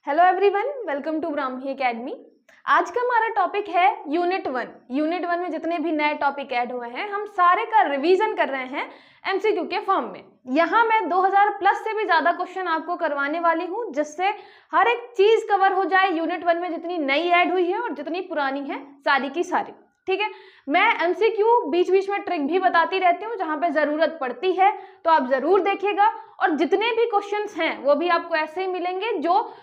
Hello everyone, welcome to Brahmi academy. आज का हमारा टॉपिक है यूनिट 1। यूनिट 1 में जितने भी नए टॉपिक ऐड हुए हैं हम सारे का रिवीजन कर रहे हैं एमसीक्यू के फॉर्म में। यहाँ मैं 2000 प्लस से भी ज़्यादा क्वेश्चन आपको करवाने वाली हूँ, जिससे हर एक चीज़ कवर हो जाए यूनिट 1 में, जितनी नई ऐड हुई है और जितनी पुरानी है सारी की सारी। ठीक है, मैं एमसीक्यू बीच बीच में ट्रिक भी बताती रहती हूँ, जहाँ पे ज़रूरत पड़ती है तो आप ज़रूर देखिएगा। और जितने भी क्वेश्चंस हैं वो भी आपको ऐसे ही मिलेंगे जो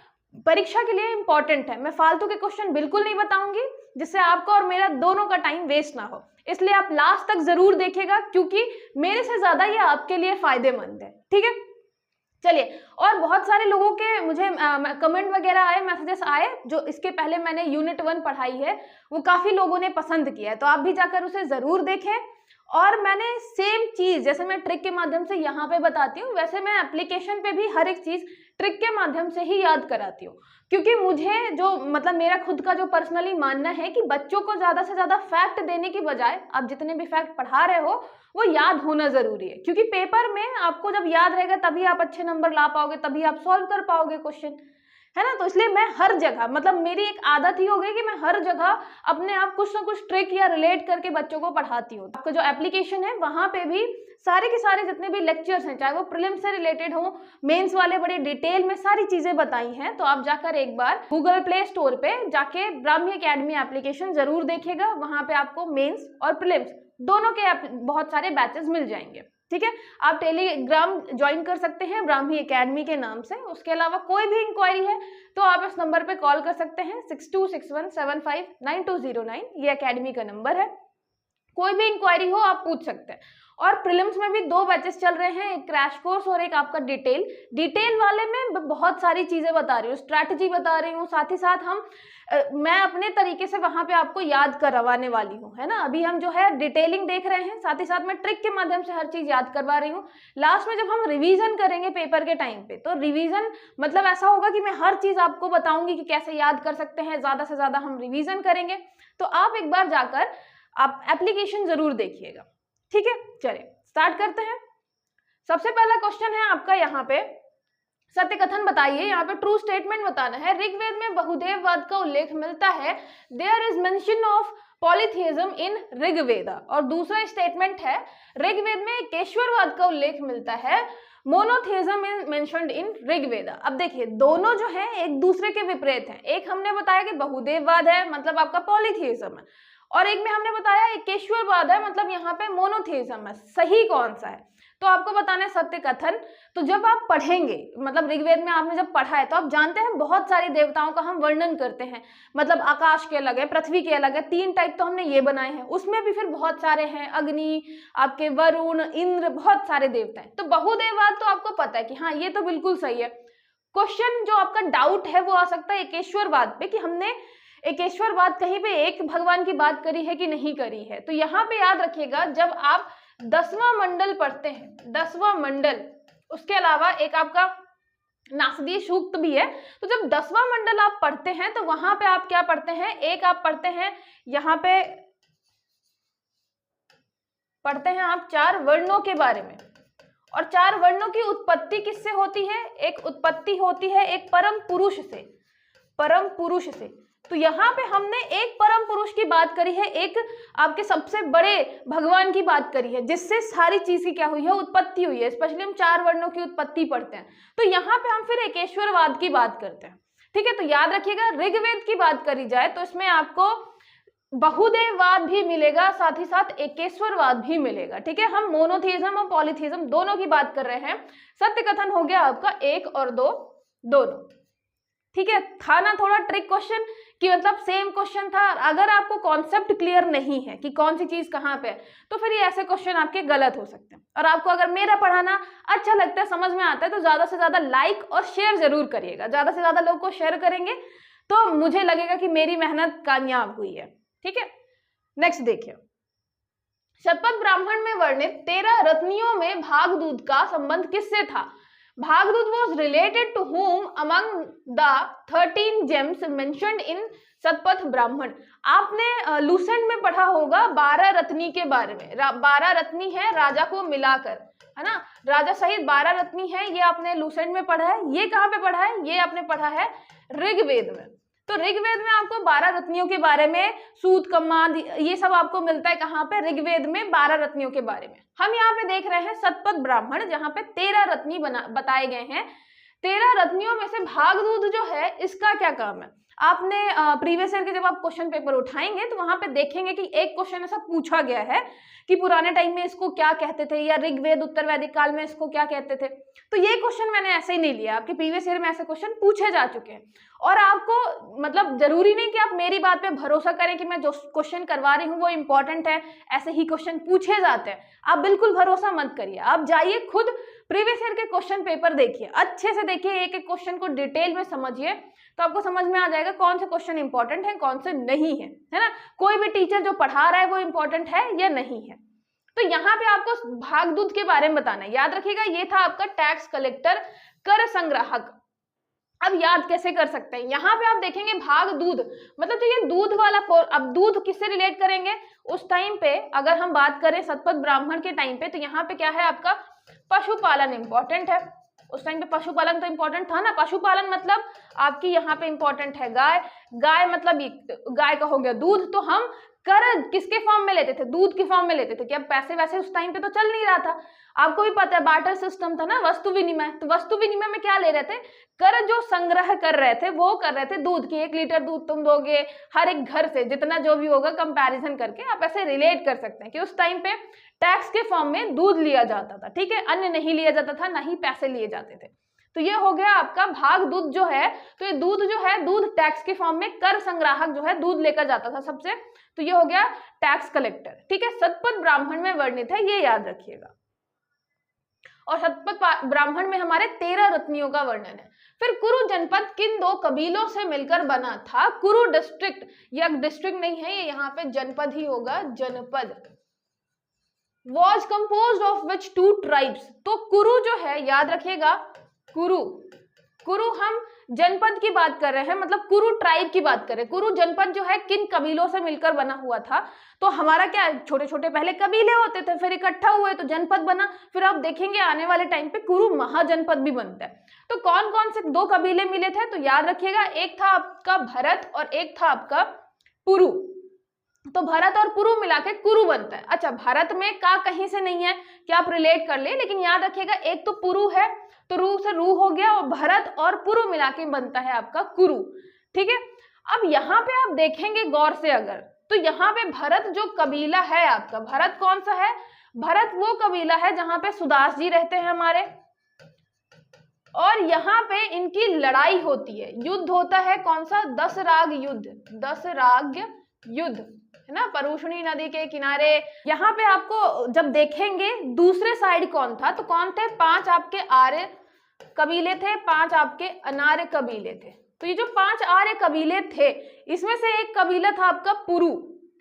परीक्षा के लिए इंपॉर्टेंट है। मैं फालतू के क्वेश्चन बिल्कुल नहीं बताऊंगी, जिससे आपका और मेरा दोनों का टाइम वेस्ट ना हो। इसलिए आप लास्ट तक जरूर देखिएगा, क्योंकि मेरे से ज्यादा ये आपके लिए फायदेमंद है। ठीक है, चलिए। और बहुत सारे लोगों के मुझे कमेंट वगैरह आए, मैसेजेस आए, जो इसके पहले मैंने यूनिट 1 पढ़ाई है वो काफी लोगों ने पसंद किया है, तो आप भी जाकर उसे जरूर देखें। और मैंने सेम चीज जैसे मैं ट्रिक के माध्यम से यहाँ पे बताती हूँ, वैसे मैं एप्लीकेशन पे भी हर एक चीज ट्रिक के माध्यम से ही याद कराती हूँ, क्योंकि मुझे जो मेरा खुद का जो पर्सनली मानना है कि बच्चों को ज्यादा से ज्यादा फैक्ट देने की बजाय आप जितने भी फैक्ट पढ़ा रहे हो वो याद होना जरूरी है। क्योंकि पेपर में आपको जब याद रहेगा तभी आप अच्छे नंबर ला पाओगे, तभी आप सॉल्व कर पाओगे क्वेश्चन, है ना। तो इसलिए मैं हर जगह मेरी एक आदत ही हो गई कि मैं हर जगह अपने आप कुछ ना कुछ ट्रिक या रिलेट करके बच्चों को पढ़ाती हूँ। आपका जो एप्लीकेशन है वहां पे भी सारे के सारे जितने भी लेक्चर्स हैं, चाहे वो प्रीलिम्स से रिलेटेड हो, मेंस वाले, बड़े डिटेल में सारी चीजें बताई हैं। तो आप जाकर एक बार गूगल प्ले स्टोर पे जाके ब्राह्मी एकेडमी एप्लीकेशन जरूर देखिएगा। वहां पे आपको मेंस और प्रीलिम्स दोनों के बहुत सारे बैचेस मिल जाएंगे। ठीक है, आप टेलीग्राम ज्वाइन कर सकते हैं ब्राह्मी एकेडमी के नाम से। उसके अलावा कोई भी इंक्वायरी है तो आप इस नंबर पे कॉल कर सकते हैं, 6261759209। ये एकेडमी का नंबर है। कोई भी इंक्वायरी हो आप पूछ सकते हैं। और प्रीलिम्स में भी 2 बैचेस चल रहे हैं, एक क्रैश कोर्स और एक आपका डिटेल वाले में बहुत सारी चीजें बता रही हूँ, स्ट्रैटेजी बता रही हूँ, साथ ही साथ मैं अपने तरीके से वहां पे आपको याद करवाने वाली हूँ, है ना। अभी हम जो है डिटेलिंग देख रहे हैं, साथ ही साथ मैं ट्रिक के माध्यम से हर चीज याद करवा रही हूँ। लास्ट में जब हम रिवीजन करेंगे पेपर के टाइम पे, तो रिवीजन ऐसा होगा कि मैं हर चीज आपको बताऊंगी कि कैसे याद कर सकते हैं, ज्यादा से ज्यादा हम रिवीजन करेंगे। तो आप एक बार जाकर आप एप्लीकेशन जरूर देखिएगा। ठीक है, चलिए स्टार्ट करते हैं। सबसे पहला क्वेश्चन है आपका यहाँ पे, सत्य कथन बताइए। यहाँ पे ट्रू स्टेटमेंट बताना है। ऋग्वेद में बहुदेववाद का उल्लेख मिलता है, देयर इज मेंशन ऑफ पॉलीथिज्म इन ऋग्वेद। और दूसरा स्टेटमेंट है, ऋग्वेद में एकेश्वरवाद का उल्लेख मिलता है, monotheism is mentioned in Rigveda. अब देखिए, दोनों जो है एक दूसरे के विपरीत हैं। एक हमने बताया कि बहुदेववाद है, मतलब आपका पॉलीथिज्म है, और एक में हमने बताया एकेश्वरवाद है, मतलब यहाँ पे मोनोथिज्म है। सही कौन सा है? तो आपको बताना है सत्य कथन। तो जब आप पढ़ेंगे, ऋग्वेद में आपने जब पढ़ा है तो आप जानते हैं बहुत सारी देवताओं का हम वर्णन करते हैं, आकाश के अलग है, पृथ्वी के अलग है, 3 टाइप तो हमने ये बनाए हैं। उसमें भी फिर बहुत सारे हैं, अग्नि, आपके वरुण, इंद्र, बहुत सारे देवता हैं। तो बहुदेववाद तो आपको पता है कि हाँ ये तो बिल्कुल सही है। क्वेश्चन जो आपका डाउट है वो आ सकता है एकेश्वरवाद पे, कि हमने एकेश्वरवाद कहीं पे एक भगवान की बात करी है कि नहीं करी है। तो यहाँ पे याद रखिएगा, जब आप 10वां मंडल पढ़ते हैं, 10वां मंडल, उसके अलावा एक आपका नासदीय सूक्त भी है, तो जब 10वां मंडल आप पढ़ते हैं तो वहां पे आप क्या पढ़ते हैं, एक आप पढ़ते हैं, यहाँ पे पढ़ते हैं आप 4 वर्णों के बारे में। और 4 वर्णों की उत्पत्ति किससे होती है? एक उत्पत्ति होती है एक परम पुरुष से, परम पुरुष से। तो यहाँ पे हमने एक परम पुरुष की बात करी है, एक आपके सबसे बड़े भगवान की बात करी है, जिससे सारी चीज की क्या हुई है, उत्पत्ति हुई है। स्पेशली हम 4 वर्णों की उत्पत्ति पढ़ते हैं, तो यहाँ पे हम फिर एकेश्वरवाद की बात करते हैं। ठीक है, तो याद रखिएगा, ऋग्वेद की बात करी जाए तो इसमें आपको बहुदेववाद भी मिलेगा, साथ ही साथ एकेश्वरवाद भी मिलेगा। ठीक है, हम मोनोथिज्म और पॉलीथिज्म दोनों की बात कर रहे हैं। सत्य कथन हो गया आपका 1 और 2 दोनों। ठीक है, था ना थोड़ा ट्रिक क्वेश्चन, कि सेम क्वेश्चन था। अगर आपको कॉन्सेप्ट क्लियर नहीं है कि कौन सी चीज कहाँ पे है, तो फिर ये ऐसे क्वेश्चन आपके गलत हो सकते हैं। और आपको अगर मेरा पढ़ाना अच्छा लगता है, समझ में आता है, तो ज्यादा से ज्यादा लाइक और शेयर जरूर करिएगा। ज्यादा से ज्यादा लोग को शेयर करेंगे तो मुझे लगेगा कि मेरी मेहनत कामयाब हुई है। ठीक है, नेक्स्ट देखिए, शतपथ ब्राह्मण में वर्णित 13 रत्नियों में भागदूत का संबंध किससे था? भागदूत was related to whom among the 13 gems mentioned in Shatapatha Brahmana? आपने लूसेंट में पढ़ा होगा 12 रत्नी के बारे में। 12 रत्नी है राजा को मिलाकर, है ना। राजा सहित 12 रत्नी है, ये आपने लूसेंट में पढ़ा है। ये कहाँ पे पढ़ा है? ये आपने पढ़ा है ऋग्वेद में। तो ऋग्वेद में आपको 12 रत्नियों के बारे में, सूत कम्माद, ये सब आपको मिलता है कहाँ पे? ऋग्वेद में 12 रत्नियों के बारे में। हम यहाँ पे देख रहे हैं शतपथ ब्राह्मण, जहाँ पे 13 रत्नी बताए गए हैं। 13 रत्नियों में से भागदूत जो है, इसका क्या काम है? आपने प्रीवियस ईयर के जब आप क्वेश्चन पेपर उठाएंगे तो वहां पे देखेंगे कि एक क्वेश्चन ऐसा पूछा गया है कि पुराने टाइम में इसको क्या कहते थे, या ऋग्वेद उत्तर वैदिक काल में इसको क्या कहते थे। तो ये क्वेश्चन मैंने ऐसे ही नहीं लिया, आपके प्रीवियस ईयर में ऐसे क्वेश्चन पूछे जा चुके हैं। और आपको मतलब जरूरी नहीं कि आप मेरी बात पे भरोसा करें कि मैं जो क्वेश्चन करवा रही हूँ वो इंपॉर्टेंट है, ऐसे ही क्वेश्चन पूछे जाते हैं। आप बिल्कुल भरोसा मत करिए, आप जाइए खुद प्रीवियस ईयर के क्वेश्चन पेपर देखिए, अच्छे से देखिए, एक एक क्वेश्चन को डिटेल में समझिए, तो आपको समझ में आ जाएगा कौन से क्वेश्चन इंपॉर्टेंट है, कौन से नहीं है ना। कोई भी टीचर जो पढ़ा रहा है वो इंपॉर्टेंट है या नहीं है। तो यहाँ पे आपको भागदूत के बारे में बताना है। याद रखिएगा, ये था आपका टैक्स कलेक्टर, कर संग्राहक। अब याद कैसे कर सकते हैं? यहाँ पे आप देखेंगे भागदूत मतलब जो ये दूध वाला, अब दूध किससे रिलेट करेंगे? उस टाइम पे अगर हम बात करें शतपथ ब्राह्मण के टाइम पे, तो यहाँ पे क्या है आपका? पशुपालन इंपॉर्टेंट है। उस टाइम पे पशुपालन तो इंपॉर्टेंट था ना। पशुपालन मतलब आपकी यहाँ पे इंपॉर्टेंट है गाय, गाय मतलब गाय का हो गया दूध। तो हम कर किसके फॉर्म में लेते थे? दूध के फॉर्म में लेते थे। क्या पैसे वैसे उस टाइम पे तो चल नहीं रहा था, आपको भी पता है बार्टर सिस्टम था ना, वस्तु विनिमय। तो वस्तु विनिमय में क्या ले रहे थे? कर जो संग्रह कर रहे थे वो कर रहे थे दूध की। 1 लीटर दूध तुम दोगे हर एक घर से, जितना जो भी होगा कंपैरिजन करके आप ऐसे रिलेट कर सकते हैं कि उस टाइम पे टैक्स के फॉर्म में दूध लिया जाता था, ठीक है, अन्न नहीं लिया जाता था, ना ही पैसे लिए जाते थे। तो ये हो गया आपका भागदूत जो है। तो ये दूध जो है, दूध टैक्स के फॉर्म में कर संग्राहक जो है दूध लेकर जाता था सबसे। तो ये हो गया टैक्स कलेक्टर, ठीक है। शतपथ ब्राह्मण में वर्णित है, ये याद रखिएगा। और शतपथ ब्राह्मण में हमारे 13 रत्नियों का वर्णन है। फिर कुरु जनपद किन 2 कबीलों से मिलकर बना था? कुरु डिस्ट्रिक्ट, ये डिस्ट्रिक्ट नहीं है, ये यहाँ पे जनपद ही होगा, जनपद। Was composed of which 2 tribes? तो कुरु जो है, याद रखिएगा, कुरु हम जनपद की बात कर रहे हैं, मतलब कुरु ट्राइब की बात कर रहे हैं। कुरु जनपद जो है किन कबीलों से मिलकर बना हुआ था? तो हमारा क्या, छोटे छोटे पहले कबीले होते थे, फिर इकट्ठा हुए तो जनपद बना। फिर आप देखेंगे आने वाले टाइम पे कुरु महाजनपद भी बनता है। तो कौन कौन से 2 कबीले मिले थे? तो याद रखिएगा, एक था आपका भरत और एक था आपका पुरु। तो भरत और पुरु मिला के कुरु बनता है। अच्छा, भारत में का कहीं से नहीं है कि आप रिलेट कर ले, लेकिन याद रखिएगा एक तो पुरु है, तो रू से रू हो गया, और भरत और पुरु मिला के बनता है आपका कुरु, ठीक है। अब यहाँ पे आप देखेंगे गौर से अगर, तो यहाँ पे भरत जो कबीला है आपका, भरत कौन सा है? भरत वो कबीला है जहां पे सुदास जी रहते हैं हमारे, और यहाँ पे इनकी लड़ाई होती है, युद्ध होता है। कौन सा? दसराग युद्ध, दसराग युद्ध, है ना, परुष्णी नदी के किनारे। यहाँ पे आपको जब देखेंगे दूसरे साइड कौन था, तो कौन थे? 5 आपके आर्य कबीले थे, 5 आपके अनार्य कबीले थे। तो ये जो 5 आर्य कबीले थे, इसमें से एक कबीला था आपका पुरु,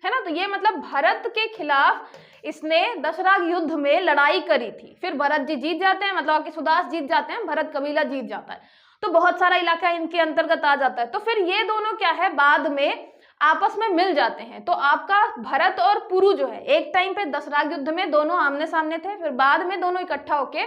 है ना। तो ये मतलब भरत के खिलाफ इसने दसराग युद्ध में लड़ाई करी थी। फिर भरत जी जीत जाते हैं, मतलब आपके सुदास जीत जाते हैं, भरत कबीला जीत जाता है, तो बहुत सारा इलाका इनके अंतर्गत आ जाता है। तो फिर ये दोनों क्या है, बाद में आपस में मिल जाते हैं। तो आपका भरत और पुरु जो है, एक टाइम पे दसराग युद्ध में दोनों आमने सामने थे, फिर बाद में दोनों इकट्ठा होके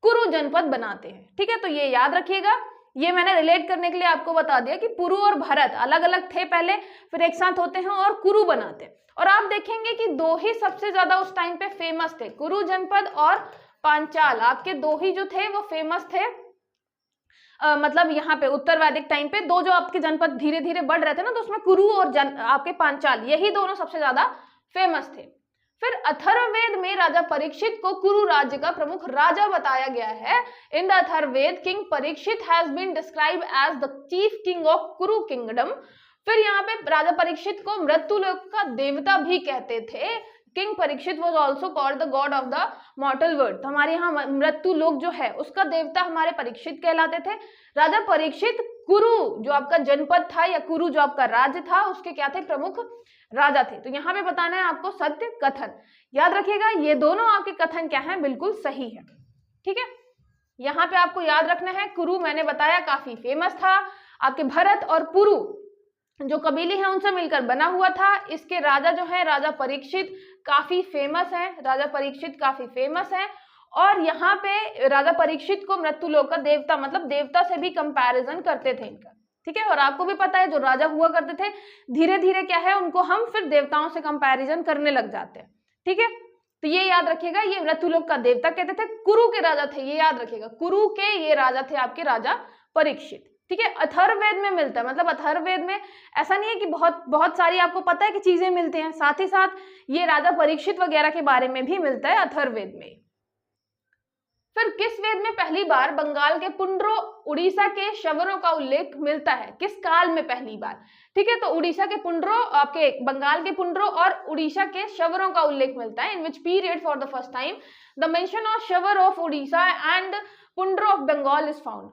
कुरु जनपद बनाते हैं, ठीक है। तो ये याद रखिएगा, ये मैंने रिलेट करने के लिए आपको बता दिया कि पुरु और भरत अलग अलग थे पहले, फिर एक साथ होते हैं और कुरु बनाते हैं। और आप देखेंगे कि 2 ही सबसे ज्यादा उस टाइम पे फेमस थे, कुरु जनपद और पांचाल। आपके 2 ही जो थे वो फेमस थे। मतलब यहाँ पे उत्तर वैदिक टाइम पे 2 जो आपके जनपद धीरे धीरे बढ़ रहे थे ना, तो उसमें कुरु और आपके पांचाल, यही दोनों सबसे ज्यादा फेमस थे। फिर अथर्ववेद में राजा परीक्षित को कुरु राज्य का प्रमुख राजा बताया गया है। In the Atharvaveda king Parikshit has been described as the chief king of Kuru kingdom. फिर यहाँ पे राजा परीक्षित को मृत्युलोक का देवता भी कहते थे। King Parikshit was also called the God of the मॉर्टल world. तो हमारे यहाँ मृत्यु लोक जो है उसका देवता हमारे परीक्षित कहलाते थे। राजा परीक्षित कुरु जो आपका जनपद था या कुरु जो आपका राज्य था उसके क्या थे, प्रमुख राजा थे। तो यहाँ पे बताना है आपको सत्य कथन। याद रखिएगा ये दोनों आपके कथन क्या है, बिल्कुल सही है, ठीक है। यहाँ पे आपको याद रखना है कुरु मैंने बताया काफी फेमस था। आपके भरत और पुरु जो कबीले हैं उनसे मिलकर बना हुआ था। इसके राजा जो है राजा परीक्षित काफी फेमस है, राजा परीक्षित काफी फेमस है। और यहाँ पे राजा परीक्षित को मृत्युलोक का देवता, मतलब देवता से भी कंपैरिजन करते थे इनका, ठीक है। और आपको भी पता है जो राजा हुआ करते थे धीरे धीरे क्या है उनको हम फिर देवताओं से कंपैरिजन करने लग जाते हैं, ठीक है। तो ये याद रखिएगा, ये मृत्युलोक का देवता कहते थे, कुरु के राजा थे, ये याद रखिएगा, कुरु के ये राजा थे आपके राजा परीक्षित, ठीक है। अथर्ववेद में मिलता है, मतलब अथर्ववेद में ऐसा नहीं है कि बहुत सारी आपको पता है कि चीजें मिलती हैं, साथ ही साथ ये राजा परीक्षित वगैरह के बारे में भी मिलता है अथर्ववेद में। फिर किस वेद में पहली बार बंगाल के पुंड्रो उड़ीसा के शवरों का उल्लेख मिलता है, किस काल में पहली बार, ठीक है। तो उड़ीसा के पुंड्रो, आपके बंगाल के पुंड्रो और उड़ीसा के शवरों का उल्लेख मिलता है। In which period for the first time the mention of Shabar of Orissa and Pundra of Bengal is found.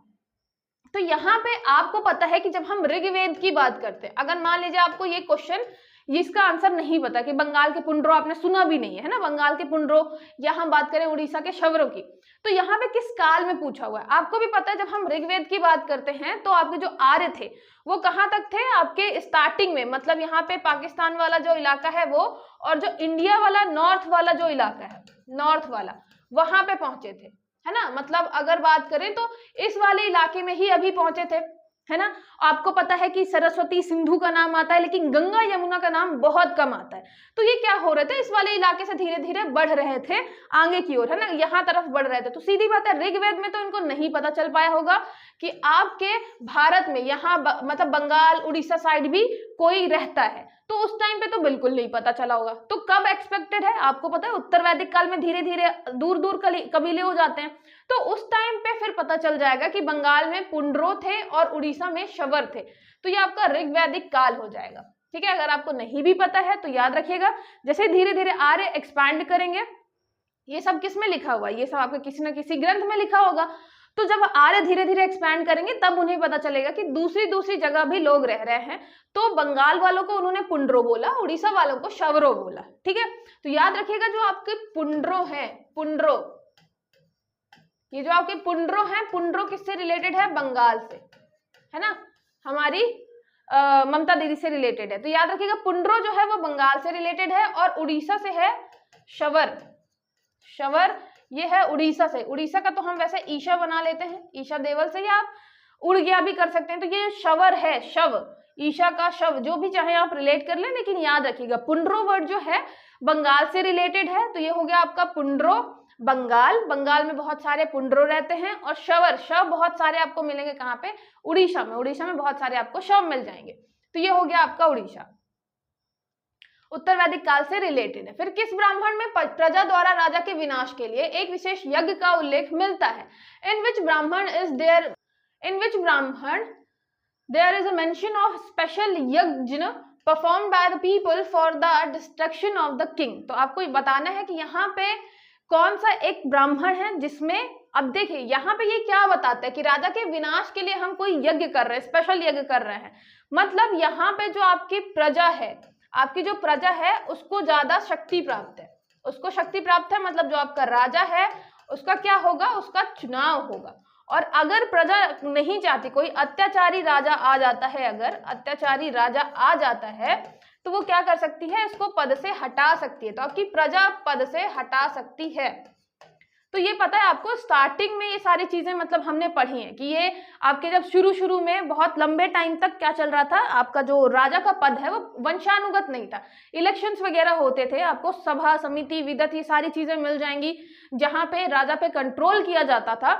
तो यहाँ पे आपको पता है कि जब हम ऋग्वेद की बात करते हैं, अगर मान लीजिए आपको ये क्वेश्चन, इसका आंसर नहीं पता कि बंगाल के पुंड्रो आपने सुना भी नहीं है ना, बंगाल के पुंड्रो, या हम बात करें उड़ीसा के शवरों की, तो यहाँ पे किस काल में पूछा हुआ है आपको भी पता है। जब हम ऋग्वेद की बात करते हैं तो आपके जो आर्य थे वो कहाँ तक थे, आपके स्टार्टिंग में, मतलब यहाँ पे पाकिस्तान वाला जो इलाका है वो, और जो इंडिया वाला नॉर्थ वाला जो इलाका है, नॉर्थ वाला, वहां पे पहुंचे थे, है ना। मतलब अगर बात करें तो इस वाले इलाके में ही अभी पहुंचे थे, है ना। आपको पता है कि सरस्वती सिंधु का नाम आता है लेकिन गंगा यमुना का नाम बहुत कम आता है। तो ये क्या हो रहे थे, इस वाले इलाके से धीरे धीरे बढ़ रहे थे आगे की ओर, है ना, यहाँ तरफ बढ़ रहे थे। तो सीधी बात है ऋग्वेद में तो इनको नहीं पता चल पाया होगा कि आपके भारत में यहाँ मतलब बंगाल उड़ीसा साइड भी कोई रहता है, तो उस टाइम पे तो बिल्कुल नहीं पता चला होगा। तो कब एक्सपेक्टेड है आपको पता है, उत्तर वैदिक काल में धीरे धीरे दूर दूर कबीले हो जाते हैं, तो उस टाइम पे फिर पता चल जाएगा कि बंगाल में पुंड्रो थे और उड़ीसा में शवर थे। तो ये आपका ऋग्वैदिक काल हो जाएगा, ठीक है। अगर आपको नहीं भी पता है तो याद रखिएगा, जैसे धीरे धीरे आर्य एक्सपैंड करेंगे, ये सब किस में लिखा हुआ है, ये सब आपके किसी न किसी ग्रंथ में लिखा होगा। तो जब आर्य धीरे धीरे एक्सपैंड करेंगे तब उन्हें पता चलेगा कि दूसरी जगह भी लोग रह रहे हैं। तो बंगाल वालों को उन्होंने पुंड्रो बोला, उड़ीसा वालों को शवरो बोला, ठीक है। तो याद रखिएगा जो आपके पुंड्रो हैं, पुंड्रो, ये जो आपके पुंड्रो हैं, पुंड्रो किससे रिलेटेड है, बंगाल से, है ना, हमारी ममता दीदी से रिलेटेड है। तो याद रखिएगा पुंड्रो जो है वो बंगाल से रिलेटेड है, और उड़ीसा से है शवर, शवर ये है उड़ीसा से। उड़ीसा का तो हम वैसे ईशा बना लेते हैं, ईशा देवल से, या आप उड़ गया भी कर सकते हैं। तो ये शवर है, शव, ईशा का शव, जो भी चाहे आप रिलेट कर लें, लेकिन याद रखिएगा पुंड्रो वर्ड जो है बंगाल से रिलेटेड है। तो ये हो गया आपका पुंड्रो बंगाल, बंगाल में बहुत सारे पुंड्रो रहते हैं। और शवर, शव बहुत सारे आपको मिलेंगे कहाँ पे, उड़ीसा में, उड़ीसा में बहुत सारे आपको शव मिल जाएंगे। तो ये हो गया आपका उड़ीसा, उत्तर वैदिक काल से रिलेटेड है। फिर किस ब्राह्मण में प्रजा द्वारा राजा के विनाश के लिए एक विशेष यज्ञ का उल्लेख मिलता है, in which Brahmana there is a mention of special yajna performed by the people for the destruction of the king. तो आपको बताना है कि यहाँ पे कौन सा एक ब्राह्मण है जिसमें, अब देखिए यहाँ पे ये क्या बताता है कि राजा के विनाश के लिए हम कोई यज्ञ कर रहे हैं, स्पेशल यज्ञ कर रहे हैं। मतलब यहाँ पे जो आपकी प्रजा है, आपकी जो प्रजा है उसको ज्यादा शक्ति प्राप्त है, उसको शक्ति प्राप्त है, मतलब जो आपका राजा है उसका क्या होगा, उसका चुनाव होगा। और अगर प्रजा नहीं चाहती, कोई अत्याचारी राजा आ जाता है, अगर अत्याचारी राजा आ जाता है तो वो क्या कर सकती है, इसको पद से हटा सकती है। तो आपकी प्रजा पद से हटा सकती है। तो ये पता है आपको, स्टार्टिंग में ये सारी चीजें मतलब हमने पढ़ी हैं कि ये आपके जब शुरू में बहुत लंबे टाइम तक क्या चल रहा था, आपका जो राजा का पद है वो वंशानुगत नहीं था, इलेक्शंस वगैरह होते थे, आपको सभा समिति विदत ये सारी चीजें मिल जाएंगी जहां पे राजा पे कंट्रोल किया जाता था।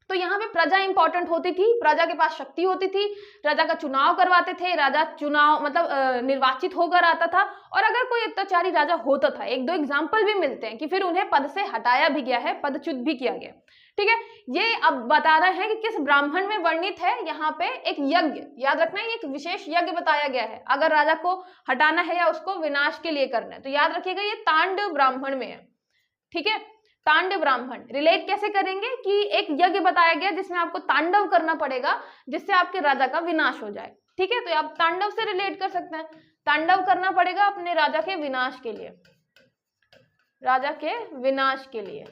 तो यहाँ पे प्रजा इंपॉर्टेंट होती थी, प्रजा के पास शक्ति होती थी, राजा का चुनाव करवाते थे, राजा चुनाव मतलब निर्वाचित होकर आता था। और अगर कोई अत्याचारी राजा होता था, एक दो एग्जाम्पल भी मिलते हैं कि फिर उन्हें पद से हटाया भी गया है, पदच्युत भी किया गया, ठीक है। ये अब बताना है कि किस ब्राह्मण में वर्णित है यहाँ पे एक यज्ञ, याद रखना है एक विशेष यज्ञ बताया गया है अगर राजा को हटाना है या उसको विनाश के लिए करना है। तो याद रखिएगा ये तांडव ब्राह्मण में है, ठीक है। तांडव ब्राह्मण रिलेट कैसे करेंगे कि एक यज्ञ बताया गया जिसमें आपको तांडव करना पड़ेगा जिससे आपके राजा का विनाश हो जाए, ठीक है। तो आप तांडव से रिलेट कर सकते हैं, तांडव करना पड़ेगा अपने राजा के विनाश के लिए, राजा के विनाश के लिए,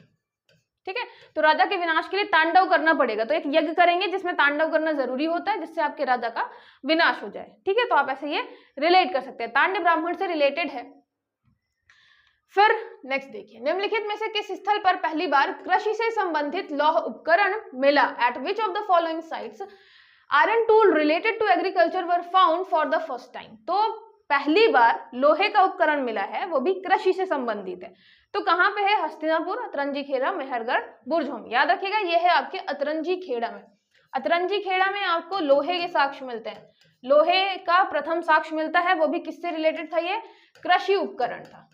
ठीक है। तो राजा के विनाश के लिए तांडव करना पड़ेगा, तो एक यज्ञ करेंगे जिसमें तांडव करना जरूरी होता है जिससे आपके राजा का विनाश हो जाए, ठीक है। तो आप ऐसे ये रिलेट कर सकते हैं, तांडव ब्राह्मण से रिलेटेड है। फिर नेक्स्ट देखिए, निम्नलिखित में से किस स्थल पर पहली बार कृषि से संबंधित लौह उपकरण मिला? At which of the following sites iron tool related to agriculture were found for the first time? तो पहली बार लोहे का उपकरण मिला है, वो भी कृषि से संबंधित है। तो कहाँ पे है? हस्तिनापुर, अतरंजी खेड़ा, मेहरगढ़, बुरझोम। याद रखिएगा ये है आपके अतरंजी खेड़ा में। अतरंजी खेड़ा में आपको लोहे के साक्ष्य मिलते हैं। लोहे का प्रथम साक्ष्य मिलता है, वो भी किससे रिलेटेड था? ये कृषि उपकरण था।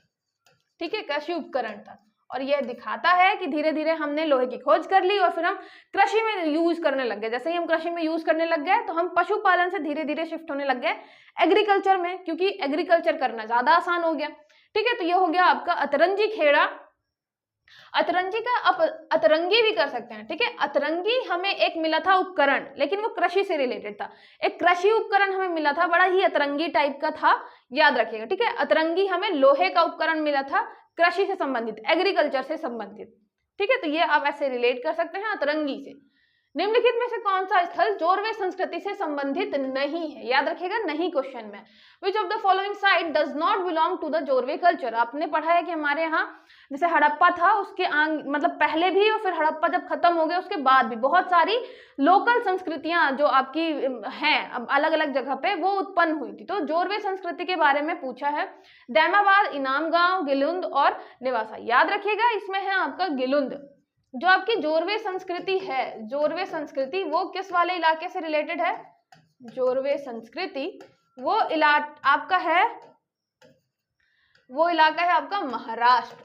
ठीक है, कृषि उपकरण था। और यह दिखाता है कि धीरे धीरे हमने लोहे की खोज कर ली और फिर हम कृषि में यूज करने लग गए। जैसे ही हम कृषि में यूज करने लग गए तो हम पशुपालन से धीरे धीरे शिफ्ट होने लग गए एग्रीकल्चर में, क्योंकि एग्रीकल्चर करना ज्यादा आसान हो गया। ठीक है, तो ये हो गया आपका अतरंजी खेड़ा। अतरंजी का आप अतरंगी भी कर सकते हैं। ठीक है, अतरंगी हमें एक मिला था उपकरण, लेकिन वो कृषि से रिलेटेड था। एक कृषि उपकरण हमें मिला था, बड़ा ही अतरंगी टाइप का था, याद रखिएगा। ठीक है, अतरंगी हमें लोहे का उपकरण मिला था, कृषि से संबंधित, एग्रीकल्चर से संबंधित। ठीक है, तो ये आप ऐसे रिलेट कर सकते हैं अतरंगी से। निम्नलिखित में से कौन सा स्थल जोरवे संस्कृति से संबंधित नहीं है? याद रखिएगा, नहीं क्वेश्चन में। Which of the following site does not belong to the Jorwe culture? आपने पढ़ा है कि हमारे यहाँ जैसे हड़प्पा था, उसके मतलब पहले भी और फिर हड़प्पा जब खत्म हो गया उसके बाद भी बहुत सारी लोकल संस्कृतियां जो आपकी हैं अब अलग अलग जगह पे, वो उत्पन्न हुई थी। तो जोरवे संस्कृति के बारे में पूछा है। दैमाबाद, इनाम गांव, गिलुंद और नेवासा। याद रखिएगा, इसमें है आपका गिलुंद। जो आपकी जोरवे संस्कृति है, जोरवे संस्कृति वो किस वाले इलाके से रिलेटेड है? जोरवे संस्कृति वो आपका है, वो इलाका है आपका महाराष्ट्र।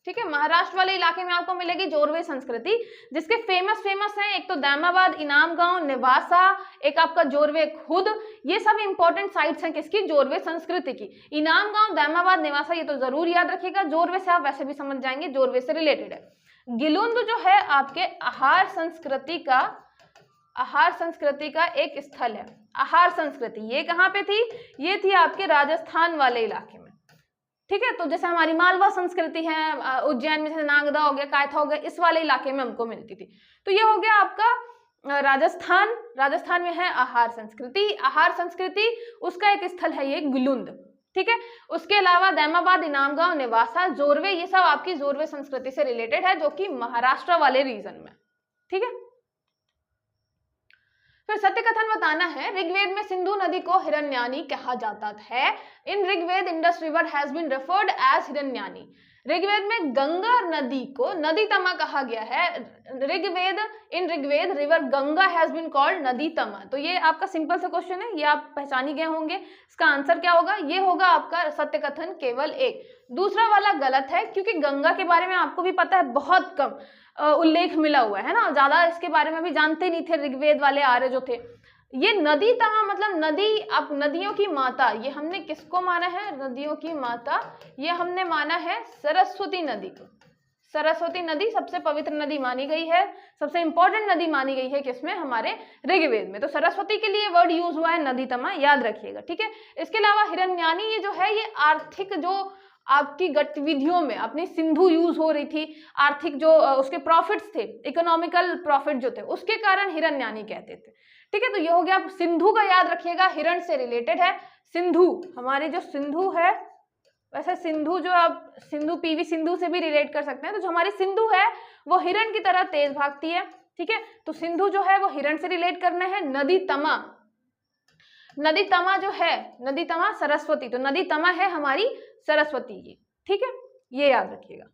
ठीक है, महाराष्ट्र वाले इलाके में आपको मिलेगी जोरवे संस्कृति, जिसके फेमस हैं एक तो दैमाबाद, इनाम गांव, नेवासा, एक आपका जोरवे खुद। ये सब इंपॉर्टेंट साइट्स हैं किसकी? जोरवे संस्कृति की। इनाम गांव, दैमाबाद, नेवासा ये तो जरूर याद रखिएगा। जोरवे से आप वैसे भी समझ जाएंगे, जोरवे से रिलेटेड है। गिलुंद जो है आपके आहार संस्कृति का एक स्थल है। आहार संस्कृति ये कहाँ पे थी? ये थी आपके राजस्थान वाले इलाके में। ठीक है, तो जैसे हमारी मालवा संस्कृति है, उज्जैन में जैसे नागदा हो गया, कायथा हो गया, इस वाले इलाके में हमको मिलती थी। तो ये हो गया आपका राजस्थान में है आहार संस्कृति। आहार संस्कृति उसका एक स्थल है ये गिलुंद। ठीक है, उसके अलावा दैमाबाद, इनाम गांव, नेवासा, जोरवे, ये सब आपकी जोरवे संस्कृति से रिलेटेड है, जो कि महाराष्ट्र वाले रीजन में। ठीक है, फिर सत्य कथन बताना है। ऋग्वेद में सिंधु नदी को हिरण्यानी कहा जाता है। In Rigveda Indus river has been referred as Hiranyani. Rigveda में गंगा नदी को नदी तमा कहा गया है। In Rigveda river Ganga has been called Naditama. तो ये आपका सिंपल सा क्वेश्चन है, ये आप पहचान ही गए होंगे। इसका आंसर क्या होगा? ये होगा आपका सत्य कथन केवल एक। दूसरा वाला गलत है, क्योंकि गंगा के बारे में आपको भी पता है बहुत कम उल्लेख मिला हुआ है ना, ज्यादा इसके बारे में भी जानते नहीं थे ऋग्वेद वाले आर्य जो थे। ये नदी तमा मतलब नदी, अब नदियों की माता, ये हमने किसको माना है? नदियों की माता ये हमने माना है सरस्वती नदी को। सरस्वती नदी सबसे पवित्र नदी मानी गई है, सबसे इंपॉर्टेंट नदी मानी गई है किसमें? हमारे ऋग्वेद में। तो सरस्वती के लिए वर्ड यूज हुआ है नदी तमा, याद रखिएगा। ठीक है, इसके अलावा हिरण्यानी ये जो है ये आर्थिक जो आपकी गतिविधियों में अपनी सिंधु यूज हो रही थी, आर्थिक जो उसके प्रॉफिट्स थे, इकोनॉमिकल प्रॉफिट जो थे, उसके कारण हिरण्यानी कहते थे। ठीक है, तो ये हो गया। सिंधु का याद रखिएगा, हिरण से रिलेटेड है। सिंधु हमारे जो सिंधु है, वैसे सिंधु जो आप सिंधु पीवी सिंधु से भी रिलेट कर सकते हैं। तो जो हमारी सिंधु है वो हिरण की तरह तेज भागती है। ठीक है, तो सिंधु जो है वो हिरण से रिलेट करना है। नदी तमा जो है, नदी तमा सरस्वती, तो नदी तमा है हमारी सरस्वती की। ठीक है, ये याद रखिएगा।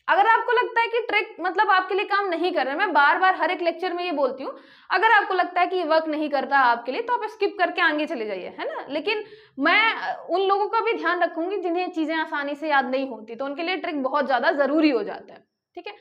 अगर आपको लगता है कि ट्रिक मतलब आपके लिए काम नहीं कर रहा है, मैं बार बार हर एक लेक्चर में ये बोलती हूँ, अगर आपको लगता है कि ये वर्क नहीं करता आपके लिए तो आप स्किप करके आगे चले जाइए, है ना। लेकिन मैं उन लोगों का भी ध्यान रखूंगी जिन्हें चीजें आसानी से याद नहीं होती, तो उनके लिए ट्रिक बहुत ज्यादा जरूरी हो जाता है। ठीक है,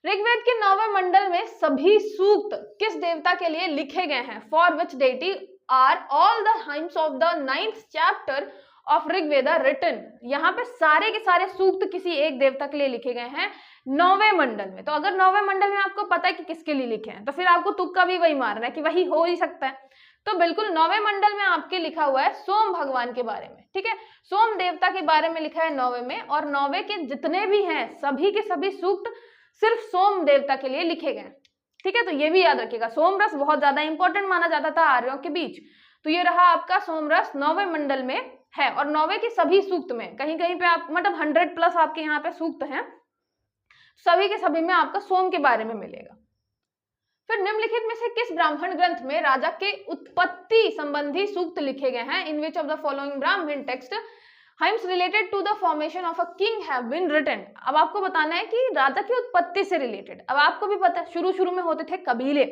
ऋग्वेद के 9वें मंडल में सभी सूक्त किस देवता के लिए लिखे गए हैं? For which deity are all the hymns of the 9th chapter of Rigveda written. यहाँ पे सारे के सारे सूक्त किसी एक देवता के लिए लिखे गए हैं 9वें मंडल में। तो अगर 9वें मंडल में आपको पता है कि किसके लिए लिखे हैं, तो फिर आपको तुक्का भी वही मारना है कि वही हो ही सकता है। तो बिल्कुल 9वें मंडल में आपके लिखा हुआ है सोम भगवान के बारे में। ठीक है, सोम देवता के बारे में लिखा है 9वें में, और 9वें के जितने भी हैं सभी के सभी सूक्त सिर्फ सोम देवता के लिए लिखे गए। ठीक है, तो ये भी याद रखिएगा। सोमरस बहुत ज्यादा इंपॉर्टेंट माना जाता था आर्यों के बीच, तो ये रहा आपका सोमरस 9वें मंडल में है। और नौवे के सभी सूक्त में कहीं कहीं पे आप मतलब 100+ आपके यहाँ पे सूक्त हैं, सभी के सभी में आपका सोम के बारे में मिलेगा। फिर निम्नलिखित में से किस ब्राह्मण ग्रंथ में राजा के उत्पत्ति संबंधी सूक्त लिखे गए हैं? इन विच ऑफ द फॉलोइंग ब्राह्मण text hymns related to the formation of a king have been written? अब आपको बताना है कि राजा की उत्पत्ति से रिलेटेड। अब आपको भी पता है शुरू में होते थे कबीले,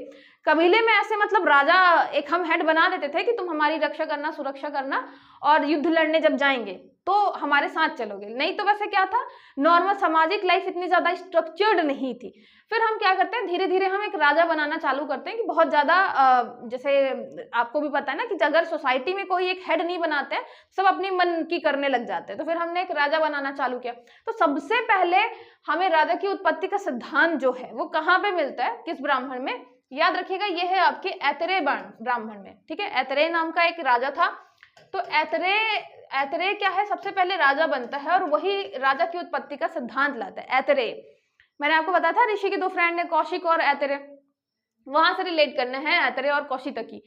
कबीले में ऐसे मतलब राजा एक हम हेड बना देते थे कि तुम हमारी रक्षा करना, सुरक्षा करना, और युद्ध लड़ने जब जाएंगे तो हमारे साथ चलोगे। नहीं तो वैसे क्या था, नॉर्मल सामाजिक लाइफ इतनी ज्यादा स्ट्रक्चर्ड नहीं थी। फिर हम क्या करते हैं, धीरे धीरे हम एक राजा बनाना चालू करते हैं कि बहुत ज्यादा जैसे आपको भी पता है ना कि अगर सोसाइटी में कोई एक हेड नहीं बनाते हैं, सब अपनी मन की करने लग जाते हैं, तो फिर हमने एक राजा बनाना चालू किया। तो सबसे पहले हमें राजा की उत्पत्ति का सिद्धांत जो है वो कहाँ पे मिलता है, किस ब्राह्मण में? याद रखिएगा ये है आपके ऐतरेय ब्राह्मण में। ठीक है, ऐतरेय नाम का एक राजा था। तो ऐतरेय क्या है, सबसे पहले राजा बनता है और वही राजा की उत्पत्ति का सिद्धांत लाता है। ऐतरेय मैंने आपको बताया था, ऋषि के दो फ्रेंड है कौशिक और ऐतरेय, वहां से रिलेट करना है ऐतरेय और कौशिकी।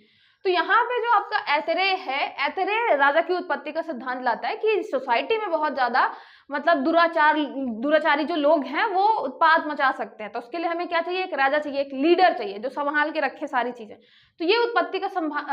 तो यहाँ पे जो आपका ऐतरेय है, ऐतरेय राजा की उत्पत्ति का सिद्धांत लाता है कि सोसाइटी में बहुत ज्यादा मतलब दुराचारी जो लोग हैं वो उत्पात मचा सकते हैं। तो उसके लिए हमें क्या चाहिए, एक राजा चाहिए, एक लीडर चाहिए जो संभाल के रखे सारी चीजें। तो ये उत्पत्ति का